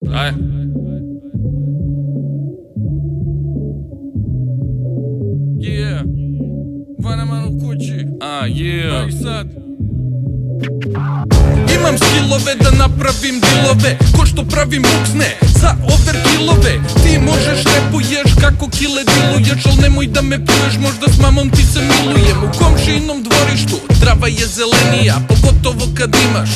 Aj. Yeah. Vanaman u kući. Yeah. I sad imam skillove da napravim dilove, ko što pravim buksne za overkillove. Ti možeš repuješ kako kile diluješ, al nemoj da me pljuješ, možda s mamom ti se milujem. U komšinom dvorištu trava je zelenija, pogotovo kad imaš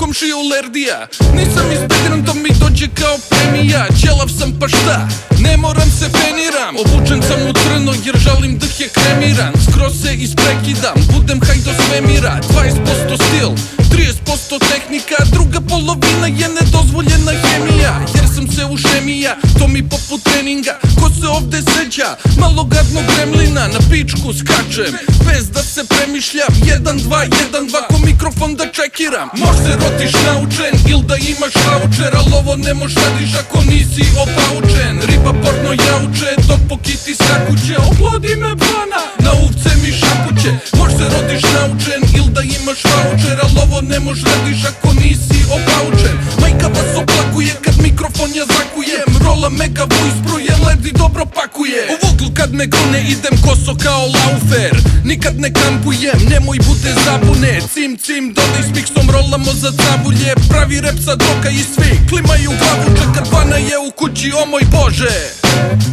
komšiju lerdija. Nisam izbegran, to mi dođe kao premija. Ćelav sam pa šta, ne moram se feniram. Obučen sam u crno jer žalim dh je kremiran. Skroz se isprekidam, budem haj do svemira. 20% stil, 30% tehnika, druga polovina je nedozvoljena hemija. Jer sam se ušemija, to mi poput treninga. Ko se ovde seća malo gadnog gremlina, na pičku skačem bez da se premišljam. 1, 2, 1, 2, ko mikrofon da čekiram. Mož se rodiš naučen il da imaš voucher, al ovo ne moš radiš ako nisi opaučen. Riba porno jauče, dok po kiti skakuće. Oplodi me bana, na uvce mi šapuće. Mož se rodiš naučen il da imaš voucher, al ovo ne moš radiš ako nisi opaučen. Majka vas oplakuje kad mikrofon ja zakujem. Rola mega voice pro je led i dobro pakuje. U voglu kad me grune idem koso kao laufer. Nikad ne kampujem, nemoj bude zabune. Cim cim dodaj s miksom, rolamo za cabulje. Pravi rep sa droga i svi klimaju glavu. Kad vana je u kući, o moj bože.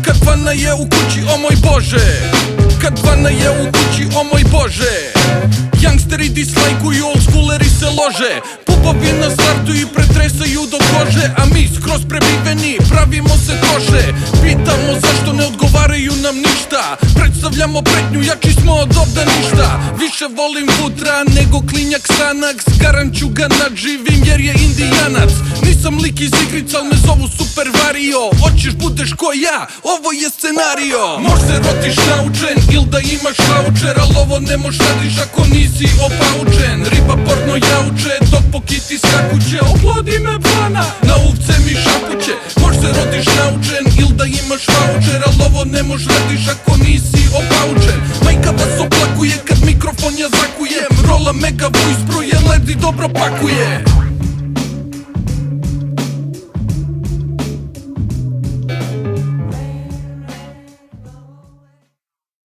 Kad vana je u kući, o moj bože. Kad vana je u kući, o moj bože. Youngsteri dislajkuju, oldschooleri se lože. Pupovi na startu i pretresaju do kože. A mi skroz prebiveni, pravimo se koše. Pitamo zašto ne odgovaraju nam ništa. Predstavljamo pretnju, jači smo od ovda ništa. Više volim Vutra nego klinjak Sanax. Garanću ga nadživim jer je indijanac. Nisam lik iz igrica, al me zovu Super Vario. Hoćeš budeš ko ja, ovo je scenario. Mož se rodiš naučen il da imaš voucher, al ovo ne moš radiš ako nisi opaučen. Riba porno jauče, dok po kiti skakuće. Oplodi me bana, na uvce mi šapuće. Mož se rodiš naučen il da imaš voucher, al ovo ne moš radiš ako nisi opaučen. Majka vas oplakuje kad mikrofon ja zakujem. Rola mega voice pro je led i dobro pakuje.